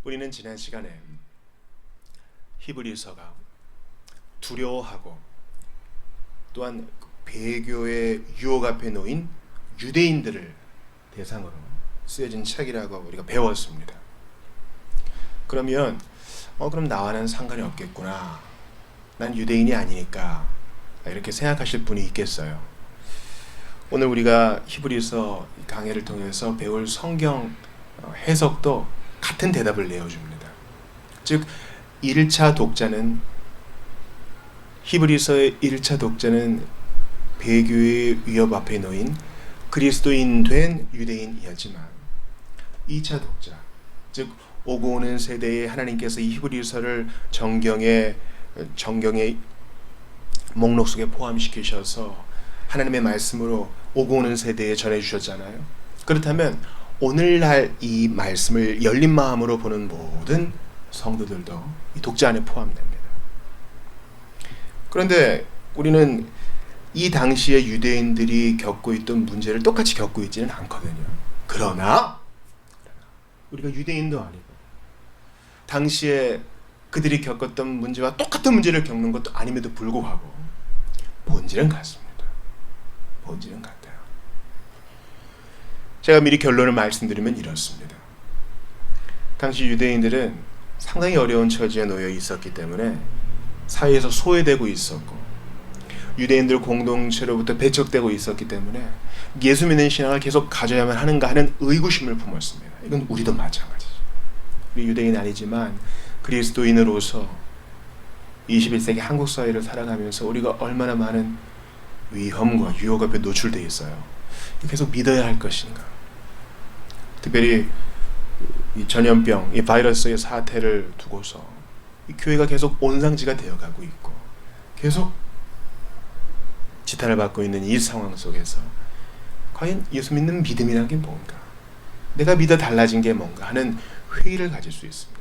우리는 지난 시간에 히브리서가 두려워하고 또한 배교의 유혹 앞에 놓인 유대인들을 대상으로 쓰여진 책이라고 우리가 배웠습니다. 그러면 그럼 나와는 상관이 없겠구나, 난 유대인이 아니니까, 이렇게 생각하실 분이 있겠어요. 오늘 우리가 히브리서 강해를 통해서 배울 성경 해석도 같은 대답을 내어줍니다. 즉 1차 독자는, 히브리서의 1차 독자는 배교의 위협 앞에 놓인 그리스도인 된 유대인이었지만 2차 독자, 즉 오고 오는 세대에 하나님께서 이 히브리서를 정경의 목록 속에 포함시키셔서 하나님의 말씀으로 오고 오는 세대에 전해주셨잖아요. 그렇다면 오늘날 이 말씀을 열린 마음으로 보는 모든 성도들도 이 독자 안에 포함됩니다. 그런데 우리는 이 당시에 유대인들이 겪고 있던 문제를 똑같이 겪고 있지는 않거든요. 그러나 우리가 유대인도 아니고 당시에 그들이 겪었던 문제와 똑같은 문제를 겪는 것도 아님에도 불구하고 본질은 같습니다. 본질은 같아요. 제가 미리 결론을 말씀드리면 이렇습니다. 당시 유대인들은 상당히 어려운 처지에 놓여 있었기 때문에 사회에서 소외되고 있었고, 유대인들 공동체로부터 배척되고 있었기 때문에 예수 믿는 신앙을 계속 가져야만 하는가 하는 의구심을 품었습니다. 이건 우리도 마찬가지죠. 우리 유대인 아니지만 그리스도인으로서 21세기 한국 사회를 살아가면서 우리가 얼마나 많은 위험과 유혹 앞에 노출되어 있어요. 계속 믿어야 할 것인가? 특별히 이 전염병, 이 바이러스의 사태를 두고서 이 교회가 계속 온상지가 되어가고 있고 계속 지탄을 받고 있는 이 상황 속에서 과연 예수 믿는 믿음이라는 게 뭔가, 내가 믿어 달라진 게 뭔가 하는 회의를 가질 수 있습니다.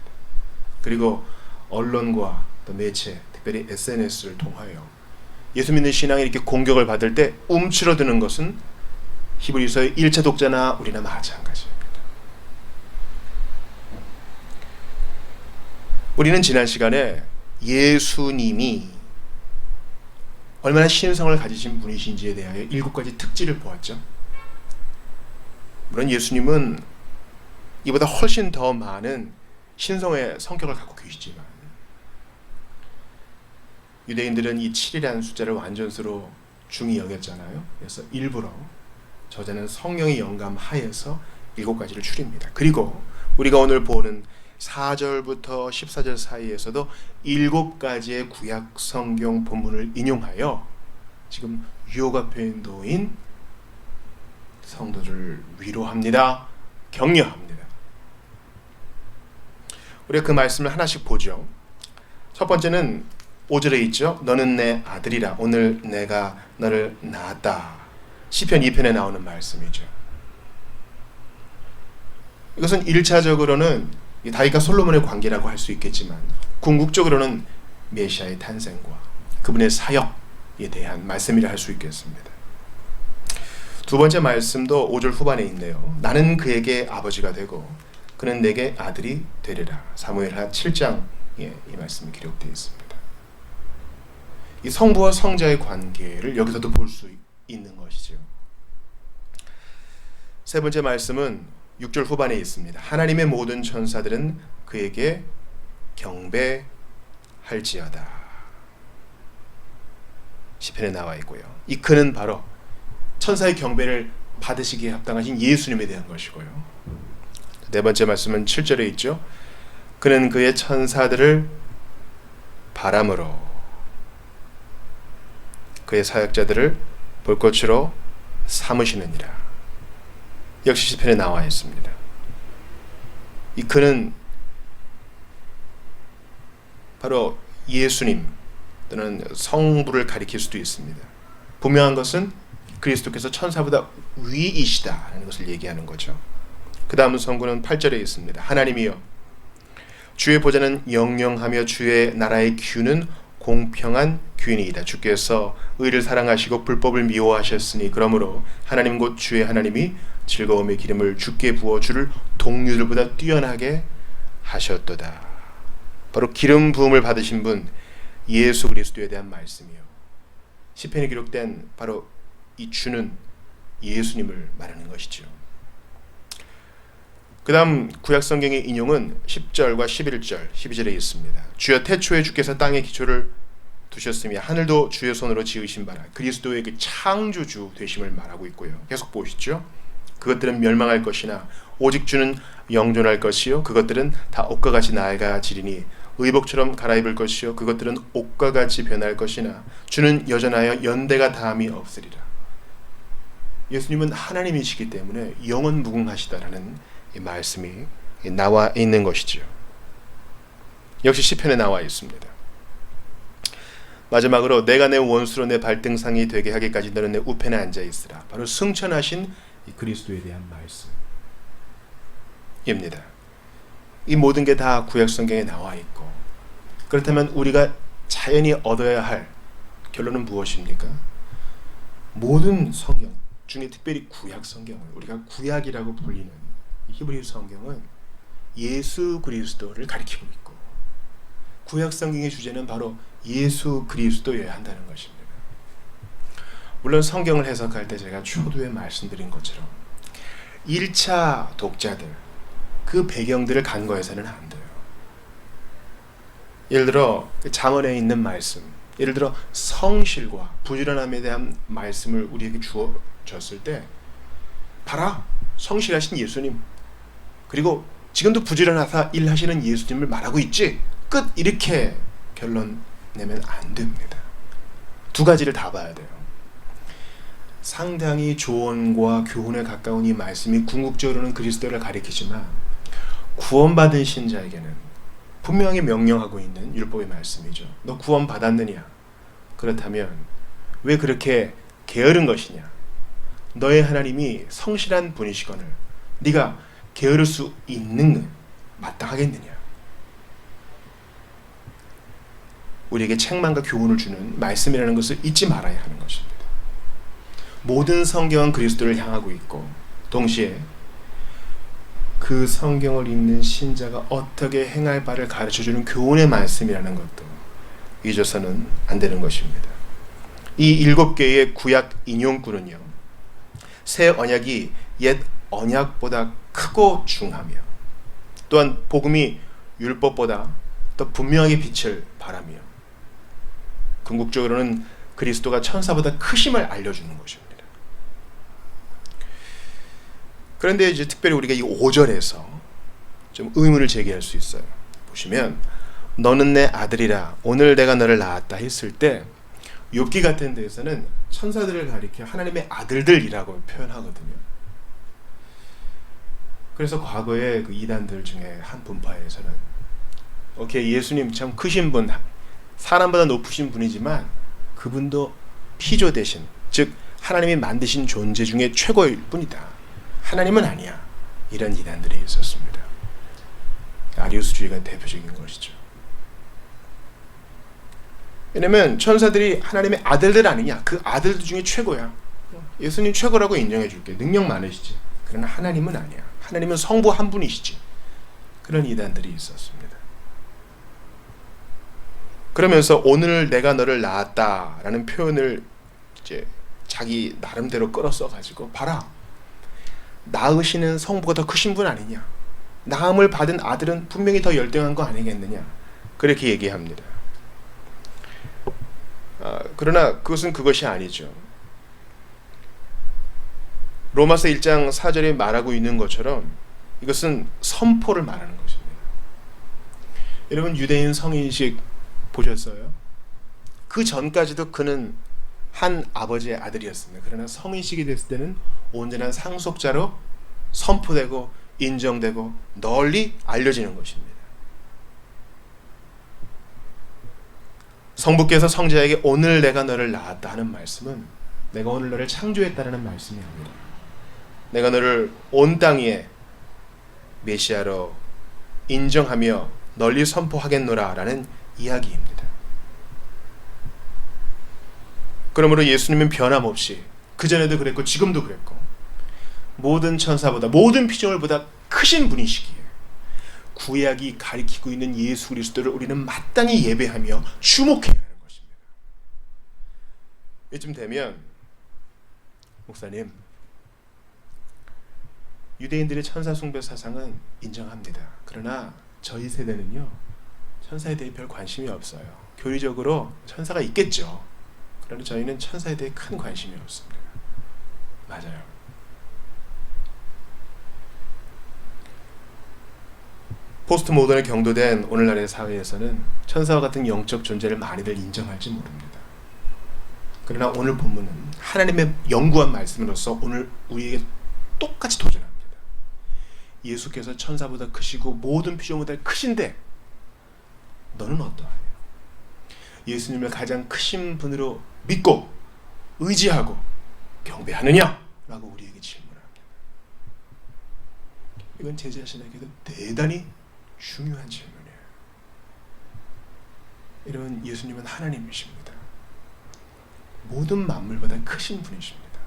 그리고 언론과 또 매체, 특별히 SNS를 통하여 예수 믿는 신앙이 이렇게 공격을 받을 때 움츠러드는 것은 히브리서의 1차 독자나 우리나 마찬가지입니다. 우리는 지난 시간에 예수님이 얼마나 신성을 가지신 분이신지에 대하여 7가지 특질을 보았죠. 물론 예수님은 이보다 훨씬 더 많은 신성의 성격을 갖고 계시지만 유대인들은 이 7이라는 숫자를 완전수로 중히 여겼잖아요. 그래서 일부러 저자는 성령의 영감하에서 7가지를 추립니다. 그리고 우리가 오늘 보는 4절부터 14절 사이에서도 7가지의 구약 성경 본문을 인용하여 지금 유혹 앞에 놓인 성도들을 위로합니다. 격려합니다. 우리가 그 말씀을 하나씩 보죠. 첫 번째는 5절에 있죠. 너는 내 아들이라 오늘 내가 너를 낳았다. 시편 2편에 나오는 말씀이죠. 이것은 1차적으로는 다윗과 솔로몬의 관계라고 할 수 있겠지만 궁극적으로는 메시아의 탄생과 그분의 사역에 대한 말씀이라 할 수 있겠습니다. 두 번째 말씀도 5절 후반에 있네요. 나는 그에게 아버지가 되고 그는 내게 아들이 되리라. 사무엘하 7장에 이 말씀이 기록되어 있습니다. 이 성부와 성자의 관계를 여기서도 볼 수 있는 것이죠. 세 번째 말씀은 6절 후반에 있습니다. 하나님의 모든 천사들은 그에게 경배할지어다. 시편에 나와 있고요. 이 그는 바로 천사의 경배를 받으시기에 합당하신 예수님에 대한 것이고요. 네 번째 말씀은 7절에 있죠. 그는 그의 천사들을 바람으로 그의 사역자들을 불꽃으로 삼으시느니라. 역시 시편에 나와 있습니다. 이 그는 바로 예수님 또는 성부를 가리킬 수도 있습니다. 분명한 것은 그리스도께서 천사보다 위이시다라는 것을 얘기하는 거죠. 그 다음 성구는 8절에 있습니다. 하나님이여 주의 보좌는 영영하며 주의 나라의 규는 공평한 규이니이다. 주께서 의를 사랑하시고 불법을 미워하셨으니 그러므로 하나님 곧 주의 하나님이 즐거움의 기름을 주께 부어 주를 동료들보다 뛰어나게 하셨도다. 바로 기름 부음을 받으신 분 예수 그리스도에 대한 말씀이요. 시편에 기록된 바로 이 주는 예수님을 말하는 것이죠. 그 다음 구약성경의 인용은 10절과 11절, 12절에 있습니다. 주여 태초에 주께서 땅의 기초를 두셨으며 하늘도 주의 손으로 지으신 바라. 그리스도의 그 창조주 되심을 말하고 있고요. 계속 보시죠. 그것들은 멸망할 것이나 오직 주는 영존할 것이요 그것들은 다 옷과 같이 낡아지리니 의복처럼 갈아입을 것이요 그것들은 옷과 같이 변할 것이나 주는 여전하여 연대가 다함이 없으리라. 예수님은 하나님이시기 때문에 영원 무궁하시다라는 이 말씀이 나와 있는 것이지요. 역시 시편에 나와 있습니다. 마지막으로 내가 내 원수로 내 발등상이 되게 하기까지 너는 내 우편에 앉아 있으라. 바로 승천하신 이 그리스도에 대한 말씀입니다. 이 모든 게 다 구약 성경에 나와 있고, 그렇다면 우리가 자연히 얻어야 할 결론은 무엇입니까? 모든 성경 중에 특별히 구약 성경을 우리가 구약이라고 불리는 히브리 성경은 예수 그리스도를 가리키고 있고, 구약 성경의 주제는 바로 예수 그리스도여야 한다는 것입니다. 물론 성경을 해석할 때 제가 초두에 말씀드린 것처럼 1차 독자들, 그 배경들을 간과해서는 안 돼요. 예를 들어 잠언에 있는 말씀, 예를 들어 성실과 부지런함에 대한 말씀을 우리에게 주어졌을 때, 봐라, 성실하신 예수님, 그리고 지금도 부지런하사 일하시는 예수님을 말하고 있지, 끝, 이렇게 결론 내면 안 됩니다. 두 가지를 다 봐야 돼요. 상당히 조언과 교훈에 가까운 이 말씀이 궁극적으로는 그리스도를 가리키지만, 구원받은 신자에게는 분명히 명령하고 있는 율법의 말씀이죠. 너 구원받았느냐? 그렇다면 왜 그렇게 게으른 것이냐? 너의 하나님이 성실한 분이시거늘 네가 게으를 수 있는 마땅하겠느냐? 우리에게 책망과 교훈을 주는 말씀이라는 것을 잊지 말아야 하는 것입니다. 모든 성경은 그리스도를 향하고 있고, 동시에 그 성경을 읽는 신자가 어떻게 행할 바를 가르쳐주는 교훈의 말씀이라는 것도 잊어서는 안 되는 것입니다. 이 7개의 구약 인용구는요, 새 언약이 옛 언약보다 크고 중하며, 또한 복음이 율법보다 더 분명하게 빛을 발하며, 궁극적으로는 그리스도가 천사보다 크심을 알려주는 것입니다. 그런데 이제 특별히 우리가 이 5절에서 좀 의문을 제기할 수 있어요. 보시면 너는 내 아들이라 오늘 내가 너를 낳았다 했을 때, 욥기 같은 데에서는 천사들을 가리켜 하나님의 아들들이라고 표현하거든요. 그래서 과거에 그 이단들 중에 한 분파에서는 오케이, 예수님 참 크신 분, 사람보다 높으신 분이지만 그분도 피조 대신, 즉 하나님이 만드신 존재 중에 최고일 뿐이다, 하나님은 아니야, 이런 이단들이 있었습니다. 아리우스주의가 대표적인 것이죠. 왜냐면 천사들이 하나님의 아들들 아니냐, 그 아들들 중에 최고야, 예수님 최고라고 인정해 줄게, 능력 많으시지, 그러나 하나님은 아니야, 하나님은 성부 한 분이시지, 그런 이단들이 있었습니다. 그러면서 오늘 내가 너를 낳았다라는 표현을 이제 자기 나름대로 끌어써 가지고, 봐라, 낳으시는 성부가 더 크신 분 아니냐, 낳음을 받은 아들은 분명히 더 열등한 거 아니겠느냐, 그렇게 얘기합니다. 그러나 그것은 그것이 아니죠. 로마서 1장 4절에 말하고 있는 것처럼 이것은 선포를 말하는 것입니다. 여러분, 유대인 성인식 보셨어요? 그 전까지도 그는 한 아버지의 아들이었습니다. 그러나 성인식이 됐을 때는 온전한 상속자로 선포되고 인정되고 널리 알려지는 것입니다. 성부께서 성자에게 오늘 내가 너를 낳았다 하는 말씀은 내가 오늘 너를 창조했다는 말씀이 아니라 내가 너를 온 땅 위에 메시아로 인정하며 널리 선포하겠노라 라는 이야기입니다. 그러므로 예수님은 변함없이 그전에도 그랬고 지금도 그랬고 모든 천사보다, 모든 피조물보다 크신 분이시기에 구약이 가리키고 있는 예수 그리스도를 우리는 마땅히 예배하며 주목해야 하는 것입니다. 이쯤 되면 목사님, 유대인들의 천사 숭배 사상은 인정합니다. 그러나 저희 세대는요, 천사에 대해 별 관심이 없어요. 교리적으로 천사가 있겠죠. 그러나 저희는 천사에 대해 큰 관심이 없습니다. 맞아요. 포스트 모던에 경도된 오늘날의 사회에서는 천사와 같은 영적 존재를 많이들 인정할지 모릅니다. 그러나 오늘 본문은 하나님의 영구한 말씀으로서 오늘 우리에게 똑같이 도전합니다. 예수께서 천사보다 크시고 모든 피조물보다 크신데 너는 어떠하냐? 예수님을 가장 크신 분으로 믿고 의지하고 경배하느냐? 라고 우리에게 질문합니다. 이건 제 자신에게도 대단히 중요한 질문이에요. 여러분, 예수님은 하나님이십니다. 모든 만물보다 크신 분이십니다.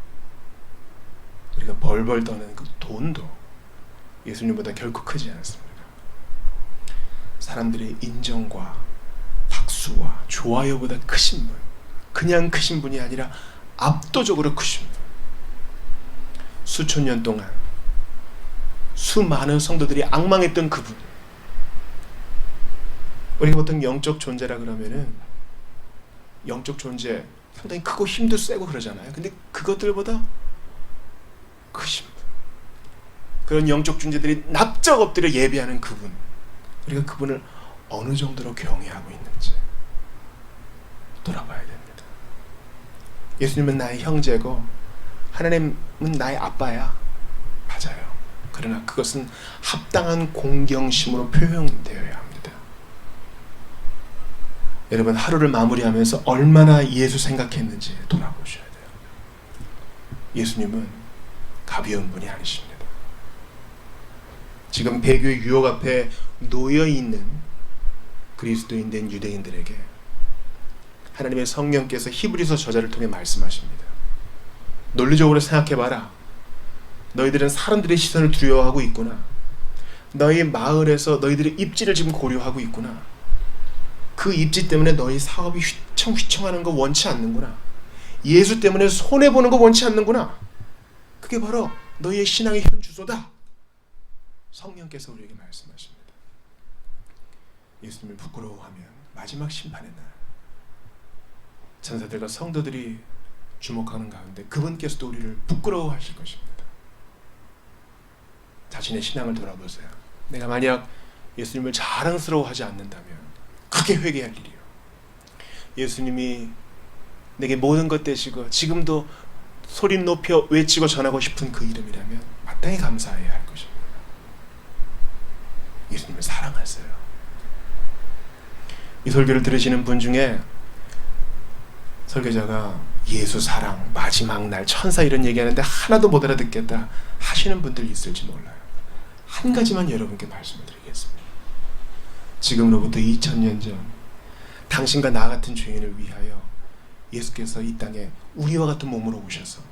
우리가 벌벌 떠는 그 돈도 예수님보다 결코 크지 않습니다. 사람들의 인정과 박수와 좋아요보다 크신 분, 그냥 크신 분이 아니라 압도적으로 크신 분, 수천 년 동안 수많은 성도들이 앙망했던 그분. 우리가 보통 영적 존재라 그러면은 영적 존재 상당히 크고 힘도 세고 그러잖아요. 근데 그것들보다 크신 분, 그런 영적 존재들이 납작 엎드려 예배하는 그분, 우리가 그분을 어느 정도로 경외하고 있는지 돌아봐야 됩니다. 예수님은 나의 형제고 하나님은 나의 아빠야. 맞아요. 그러나 그것은 합당한 공경심으로 표현되어야 합니다. 여러분, 하루를 마무리하면서 얼마나 예수 생각했는지 돌아보셔야 돼요. 예수님은 가벼운 분이 아니십니다. 지금 배교의 유혹 앞에 놓여있는 그리스도인된 유대인들에게 하나님의 성령께서 히브리서 저자를 통해 말씀하십니다. 논리적으로 생각해봐라. 너희들은 사람들의 시선을 두려워하고 있구나. 너희 마을에서 너희들의 입지를 지금 고려하고 있구나. 그 입지 때문에 너희 사업이 휘청휘청하는 거 원치 않는구나. 예수 때문에 손해보는 거 원치 않는구나. 그게 바로 너희의 신앙의 현 주소다. 성령께서 우리에게 말씀하십니다. 예수님을 부끄러워하면 마지막 심판의 날 천사들과 성도들이 주목하는 가운데 그분께서도 우리를 부끄러워하실 것입니다. 자신의 신앙을 돌아보세요. 내가 만약 예수님을 자랑스러워하지 않는다면 크게 회개할 일이요. 예수님이 내게 모든 것 되시고 지금도 소리 높여 외치고 전하고 싶은 그 이름이라면 마땅히 감사해야 할 것입니다. 예수님을 사랑하세요. 이 설교를 들으시는 분 중에 설교자가 예수 사랑, 마지막 날, 천사 이런 얘기하는데 하나도 못 알아듣겠다 하시는 분들이 있을지 몰라요. 한 가지만 여러분께 말씀을 드리겠습니다. 지금으로부터 2000년 전 당신과 나 같은 죄인을 위하여 예수께서 이 땅에 우리와 같은 몸으로 오셔서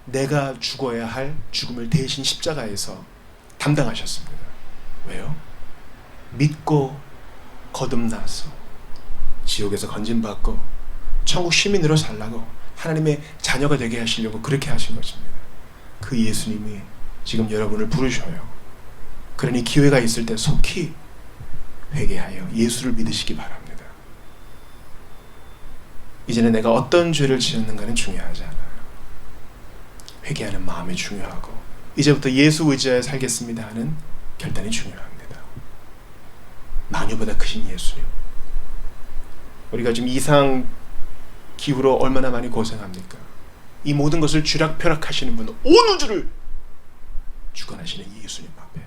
내가 죽어야 할 죽음을 대신 십자가에서 담당하셨습니다. 왜요? 믿고 거듭나서 지옥에서 건진받고 천국 시민으로 살라고 하나님의 자녀가 되게 하시려고 그렇게 하신 것입니다. 그 예수님이 지금 여러분을 부르셔요. 그러니 기회가 있을 때 속히 회개하여 예수를 믿으시기 바랍니다. 이제는 내가 어떤 죄를 지었는가는 중요하지 않아요. 회개하는 마음이 중요하고 이제부터 예수 의지하여 살겠습니다 하는 결단이 중요합니다. 만유보다 크신 예수님. 우리가 지금 이상 기후로 얼마나 많이 고생합니까? 이 모든 것을 쥐락펴락하시는 분, 온 우주를 주관하시는 예수님 앞에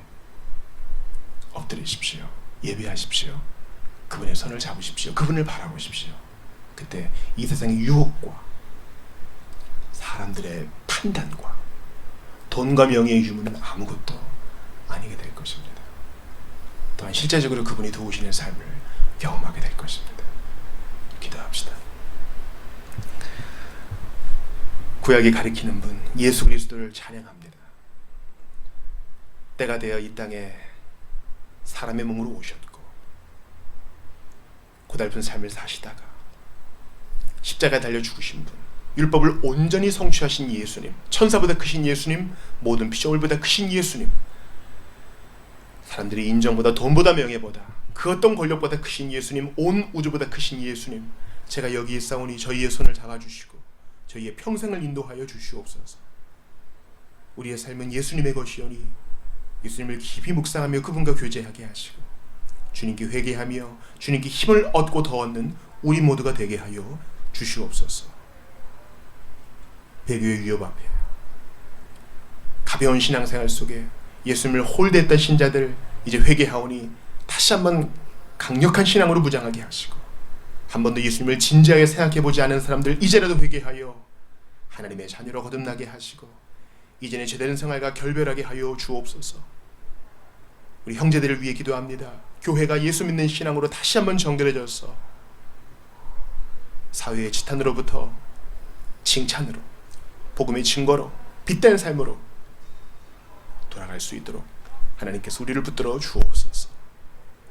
엎드리십시오. 예배하십시오. 그분의 손을 잡으십시오. 그분을 바라보십시오. 그때 이 세상의 유혹과 사람들의 판단과 돈과 명예의 유무는 아무것도 아니게 될 것입니다. 또한 실제적으로 그분이 도우시는 삶을 경험하게 될 것입니다. 기도합시다. 구약이 가리키는 분 예수 그리스도를 찬양합니다. 때가 되어 이 땅에 사람의 몸으로 오셨고 고달픈 삶을 사시다가 십자가에 달려 죽으신 분, 율법을 온전히 성취하신 예수님, 천사보다 크신 예수님, 모든 피조물보다 크신 예수님, 사람들의 인정보다 돈보다 명예보다 그 어떤 권력보다 크신 예수님, 온 우주보다 크신 예수님, 제가 여기 있사오니 저희의 손을 잡아주시고 저희의 평생을 인도하여 주시옵소서. 우리의 삶은 예수님의 것이오니 예수님을 깊이 묵상하며 그분과 교제하게 하시고 주님께 회개하며 주님께 힘을 얻고 더 얻는 우리 모두가 되게 하여 주시옵소서. 배교의 위협 앞에 가벼운 신앙생활 속에 예수님을 홀대했던 신자들 이제 회개하오니 다시 한번 강력한 신앙으로 무장하게 하시고 한 번도 예수님을 진지하게 생각해보지 않은 사람들 이제라도 회개하여 하나님의 자녀로 거듭나게 하시고 이전에 제대로 생활과 결별하게 하여 주옵소서. 우리 형제들을 위해 기도합니다. 교회가 예수 믿는 신앙으로 다시 한번 정결해져서 사회의 지탄으로부터 칭찬으로, 복음의 증거로, 빛된 삶으로 돌아갈 수 있도록 하나님께서 우리를 붙들어 주옵소서.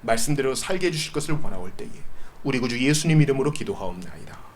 말씀대로 살게 해주실 것을 원하올 때에 우리 구주 예수님 이름으로 기도하옵나이다.